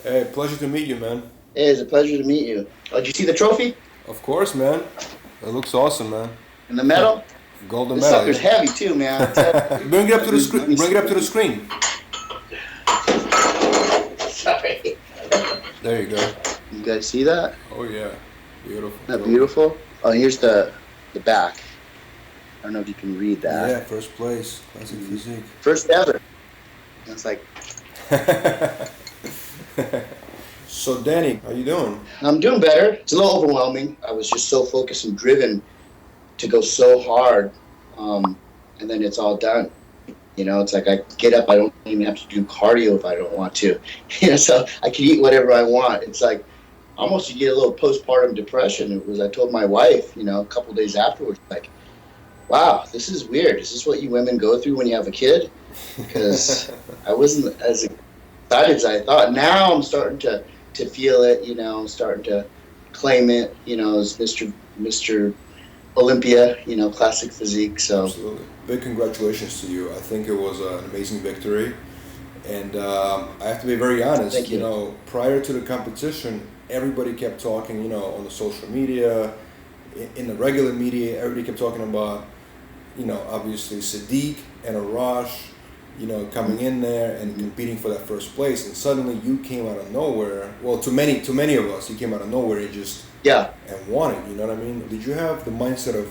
Hey, pleasure to meet you, man. Hey, it's a pleasure to meet you. Oh, did you see the trophy Of course, man. It looks awesome, man. and the medal? Golden This medal, sucker's yeah. heavy too, man. I tell Bring it up you. to the screen. Let me Bring it see. up to the screen. Sorry. There you go. You guys see that? Oh yeah, beautiful Isn't that trophy. beautiful? Oh, here's the back. I don't know if you can read that. Yeah, first place, classic physique. First ever. And it's like So, Danny, how you doing? I'm doing better. It's a little overwhelming. I was just so focused and driven to go so hard, and then it's all done. It's like I get up, I don't even have to do cardio if I don't want to. So I can eat whatever I want. It's like almost you get a little postpartum depression. It was I told my wife, a couple of days afterwards, like, wow, this is weird. Is this what you women go through when you have a kid? Because I wasn't as excited as I thought. Now I'm starting to feel it, starting to claim it, as Mr. Olympia, classic physique. So Absolutely. Big congratulations to you. I think it was an amazing victory. And I have to be very honest, thank you. prior to the competition, everybody kept talking, on the social media, in the regular media, everybody kept talking about, obviously Sadiq and Arash, coming in there and competing for that first place. And suddenly you came out of nowhere. Well, to many of us, you came out of nowhere and just Yeah. and won it. You know what I mean? Did you have the mindset of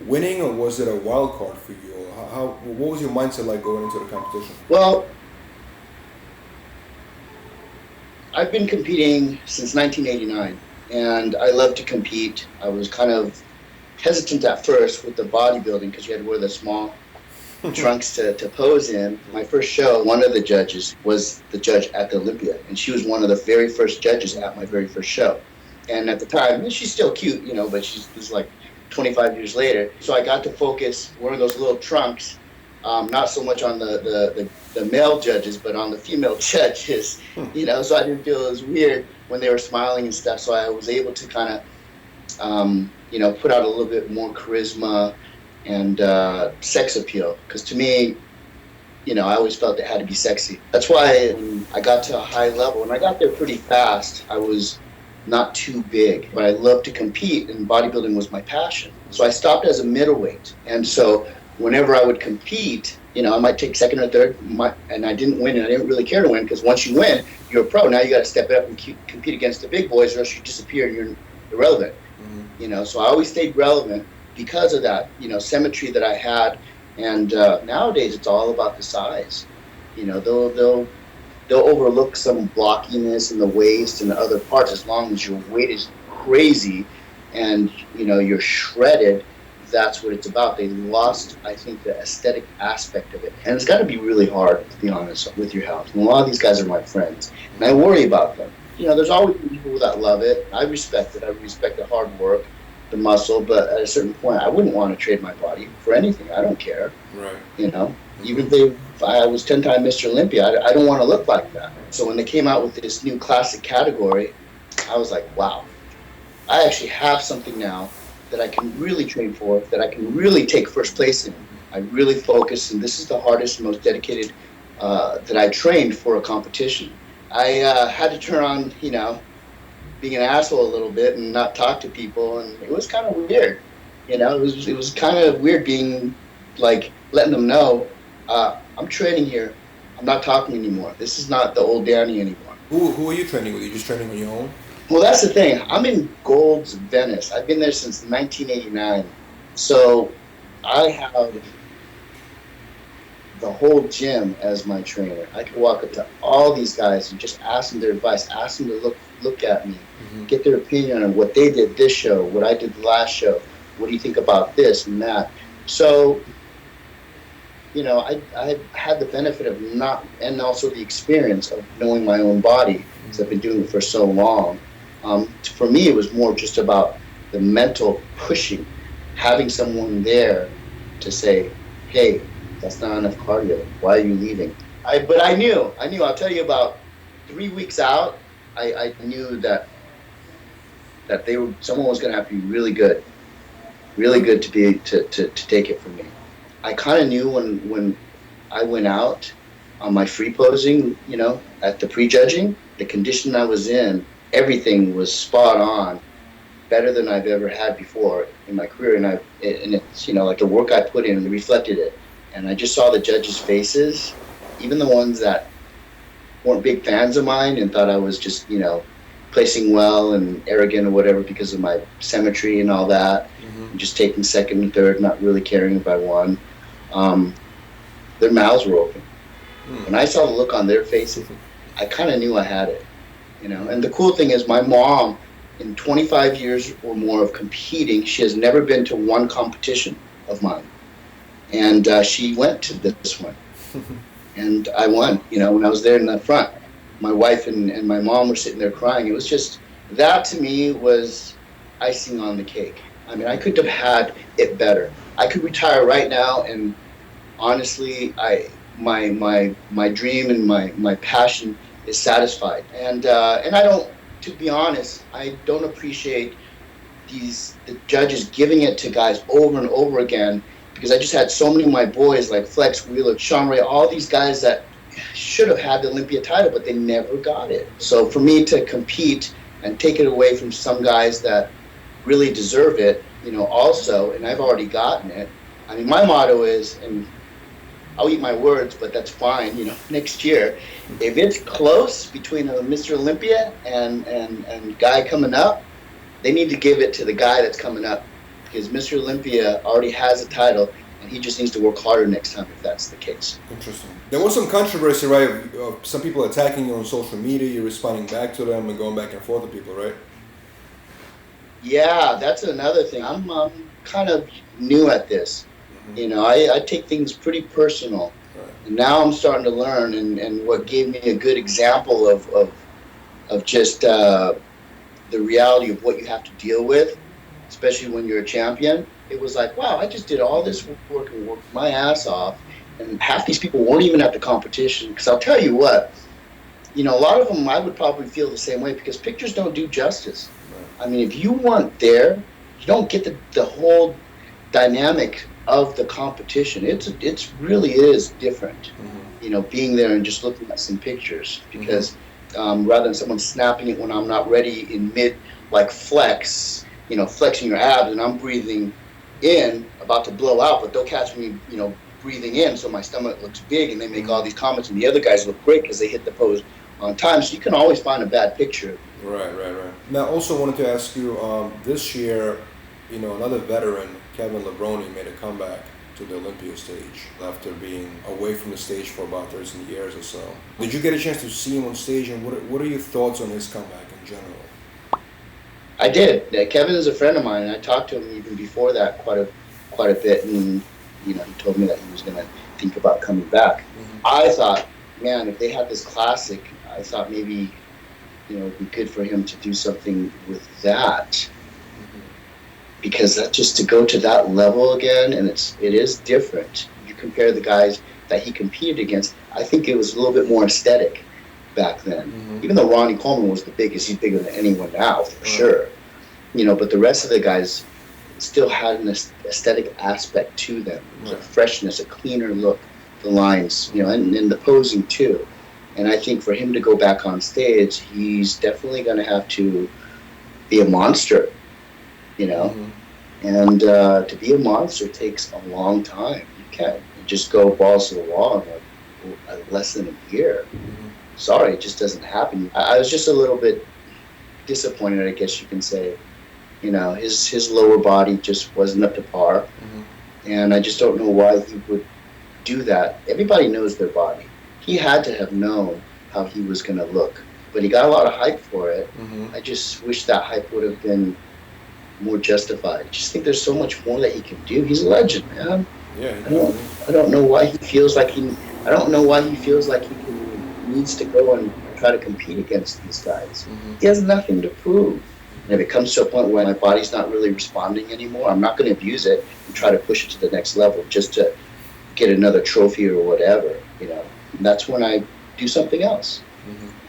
winning, or was it a wild card for you? Or what was your mindset like going into the competition? Well, I've been competing since 1989, and I love to compete. I was kind of hesitant at first with the bodybuilding because you had to wear the small trunks to pose in. My first show, one of the judges was the judge at the Olympia, and she was one of the very first judges at my very first show. And at the time, she's still cute, but she's like 25 years later. So I got to focus wearing those little trunks, not so much on the male judges, but on the female judges, so I didn't feel as weird when they were smiling and stuff. So I was able to kind of, put out a little bit more charisma and sex appeal. Because to me, I always felt it had to be sexy. That's why when I got to a high level, and I got there pretty fast, I was not too big, but I loved to compete, and bodybuilding was my passion. So I stopped as a middleweight. And so whenever I would compete, I might take second or third, and I didn't win, and I didn't really care to win, because once you win, you're a pro. Now you got to step up and compete against the big boys, or else you disappear and you're irrelevant. So I always stayed relevant because of that, symmetry that I had. And nowadays it's all about the size. They'll overlook some blockiness in the waist and the other parts as long as your weight is crazy and you're shredded. That's what it's about. They lost, I think, the aesthetic aspect of it, and it's got to be really hard, to be honest, with your health. And a lot of these guys are my friends, and I worry about them. There's always people that love it. I respect it. I respect the hard work, the muscle, but at a certain point, I wouldn't want to trade my body for anything. I don't care. Right. Even if I was 10-time Mr. Olympia, I don't want to look like that. So when they came out with this new classic category, I was like, wow, I actually have something now that I can really train for, that I can really take first place in. I really focus, and this is the hardest and most dedicated that I trained for a competition. I had to turn on, being an asshole a little bit and not talk to people, and it was kind of weird. It was kind of weird being like letting them know I'm training here. I'm not talking anymore. This is not the old Danny anymore. Who are you training with? Are you just training on your own? Well, that's the thing. I'm in Gold's Venice. I've been there since 1989. So I have the whole gym as my trainer. I could walk up to all these guys and just ask them their advice, ask them to look at me, get their opinion on what they did this show, what I did the last show. What do you think about this and that? So, I had the benefit of not, and also the experience of knowing my own body, because I've been doing it for so long. For me, it was more just about the mental pushing, having someone there to say, hey, that's not enough cardio. Why are you leaving? But I knew. I'll tell you, about 3 weeks out, I knew that someone was going to have to be really good to take it from me. I kind of knew when I went out on my free posing, at the prejudging, the condition I was in, everything was spot on, better than I've ever had before in my career. And it's, you know, like the work I put in reflected it. And I just saw the judges' faces, even the ones that weren't big fans of mine and thought I was just, you know, placing well and arrogant or whatever because of my symmetry and all that. And just taking second and third, not really caring if I won. Their mouths were open. When I saw the look on their faces, I kind of knew I had it, you know. And the cool thing is, my mom, in 25 years or more of competing, she has never been to one competition of mine. And she went to this one. And I won, you know, when I was there in the front. My wife and my mom were sitting there crying. It was just, that to me was icing on the cake. I mean, I couldn't have had it better. I could retire right now, and honestly, my dream and my passion is satisfied. And I don't, to be honest, I don't appreciate the judges giving it to guys over and over again, because I just had so many of my boys like Flex Wheeler, Sean Ray, all these guys that should have had the Olympia title, but they never got it. So for me to compete and take it away from some guys that really deserve it, you know, also, and I've already gotten it. I mean, my motto is, and I'll eat my words, but that's fine, you know, next year, if it's close between a Mr. Olympia and guy coming up, they need to give it to the guy that's coming up, because Mr. Olympia already has a title, and he just needs to work harder next time if that's the case. Interesting. There was some controversy, right, of some people attacking you on social media, you responding back to them and going back and forth with people, right? Yeah, that's another thing. I'm kind of new at this. You know, I take things pretty personal. Right. And now I'm starting to learn, and what gave me a good example of just the reality of what you have to deal with, especially when you're a champion. It was like, wow, I just did all this work and worked my ass off, and half these people weren't even at the competition. Because I'll tell you what, you know, a lot of them I would probably feel the same way, because pictures don't do justice. Right. I mean, if you weren't there, you don't get the whole dynamic of the competition. It's really is different, you know, being there and just looking at some pictures, because rather than someone snapping it when I'm not ready in mid, like flex, you know, flexing your abs, and I'm breathing in, about to blow out, but they'll catch me, you know, breathing in, so my stomach looks big, and they make all these comments, and the other guys look great because they hit the pose on time. So you can always find a bad picture. Right. Now, also wanted to ask you, this year, you know, another veteran, Kevin Levrone, made a comeback to the Olympia stage after being away from the stage for about 13 years or so. Did you get a chance to see him on stage, and what are your thoughts on his comeback in general? I did. Kevin is a friend of mine, and I talked to him even before that quite a bit, and you know, he told me that he was going to think about coming back. I thought, man, if they had this classic, I thought maybe, you know, it'd be good for him to do something with that. Because that, just to go to that level again, and it is different. You compare the guys that he competed against, I think it was a little bit more aesthetic back then. Even though Ronnie Coleman was the biggest, he's bigger than anyone now, for sure. You know, but the rest of the guys still had an aesthetic aspect to them. A freshness, a cleaner look, the lines, you know, and the posing too. And I think for him to go back on stage, he's definitely going to have to be a monster. You know, and to be a monster takes a long time. You can't just go balls to the wall in like less than a year. Sorry, it just doesn't happen. I was just a little bit disappointed, I guess you can say. You know, his lower body just wasn't up to par, and I just don't know why he would do that. Everybody knows their body. He had to have known how he was going to look, but he got a lot of hype for it. I just wish that hype would have been more justified. I just think there's so much more that he can do. He's a legend, man. Yeah. I don't know why he feels like he needs to go and try to compete against these guys. He has nothing to prove. And if it comes to a point where my body's not really responding anymore, I'm not going to abuse it and try to push it to the next level just to get another trophy or whatever, you know. And that's when I do something else.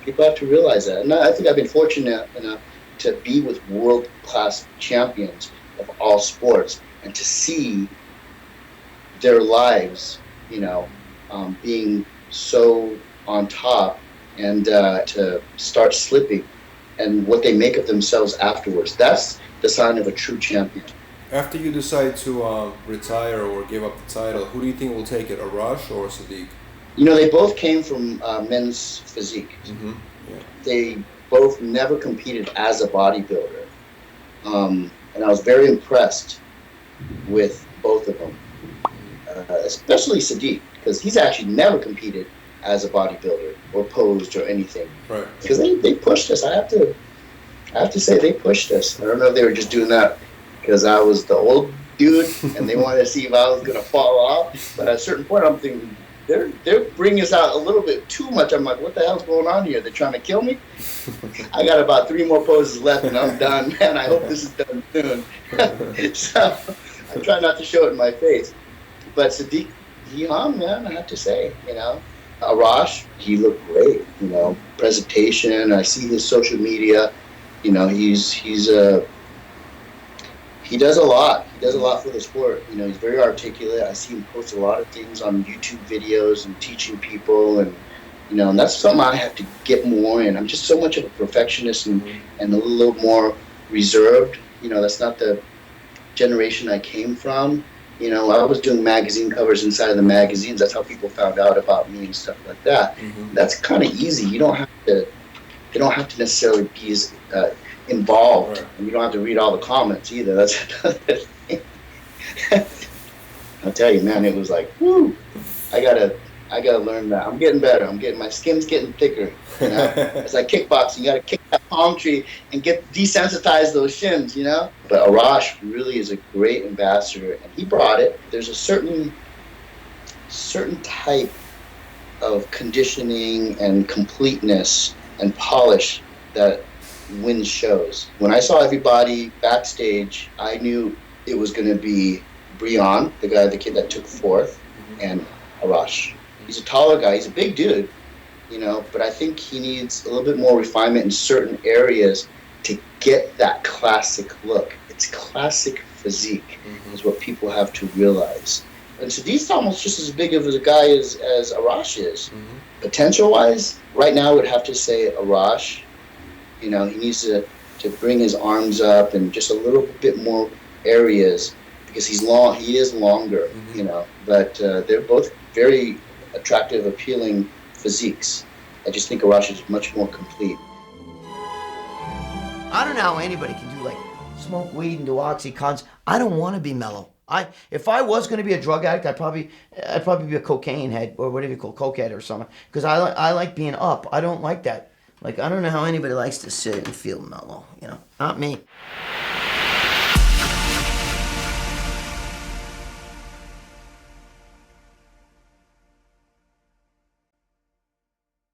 People have to realize that. And I think I've been fortunate enough to be with world-class champions of all sports, and to see their lives, you know, being so on top and to start slipping, and what they make of themselves afterwards. That's the sign of a true champion. After you decide to retire or give up the title, who do you think will take it, Arash or Sadiq? You know, they both came from men's physique. Mm-hmm. Yeah. They both never competed as a bodybuilder. And I was very impressed with both of them, especially Sadiq, because he's actually never competed as a bodybuilder or posed or anything. Right. Because they pushed us. I have to say they pushed us. I don't know if they were just doing that because I was the old dude and they wanted to see if I was going to fall off. But at a certain point, I'm thinking, they're bringing us out a little bit too much. I'm like, what the hell's going on here? They're trying to kill me? I got about 3 more poses left and I'm done, man. I hope this is done soon. So I try not to show it in my face. But Sadiq, he hung, man, I have to say, you know. Arash, he looked great, you know. Presentation, I see his social media, you know, he does a lot. He does a lot for the sport. You know, he's very articulate. I see him post a lot of things on YouTube videos and teaching people, and you know, and that's something I have to get more in. I'm just so much of a perfectionist and a little more reserved. You know, that's not the generation I came from. You know, I was doing magazine covers inside of the magazines. That's how people found out about me and stuff like that. Mm-hmm. That's kind of easy. You don't have to necessarily be as involved, right. And you don't have to read all the comments either. That's another thing. I'll tell you, man, it was like, whoo! I gotta learn that. I'm getting better. My skin's getting thicker. You know, it's like kickboxing. You gotta kick that palm tree and desensitize those shins. You know. But Arash really is a great ambassador, and he brought it. There's a certain type of conditioning and completeness and polish that wins shows. When I saw everybody backstage, I knew it was going to be Breon, the kid that took 4th, and Arash. He's a taller guy. He's a big dude, you know, but I think he needs a little bit more refinement in certain areas to get that classic look. It's classic physique, is what people have to realize. And Sadiq's almost just as big of a guy as Arash is. Potential-wise, right now I would have to say Arash. You know, he needs to bring his arms up and just a little bit more areas because he is longer, you know. But they're both very attractive, appealing physiques. I just think Arash is much more complete. I don't know how anybody can do, like, smoke weed and do oxycontins. I don't want to be mellow. If I was going to be a drug addict, I'd probably be a cocaine head or whatever you call cokehead or something. Because I like being up. I don't like that. Like, I don't know how anybody likes to sit and feel mellow, you know. Not me.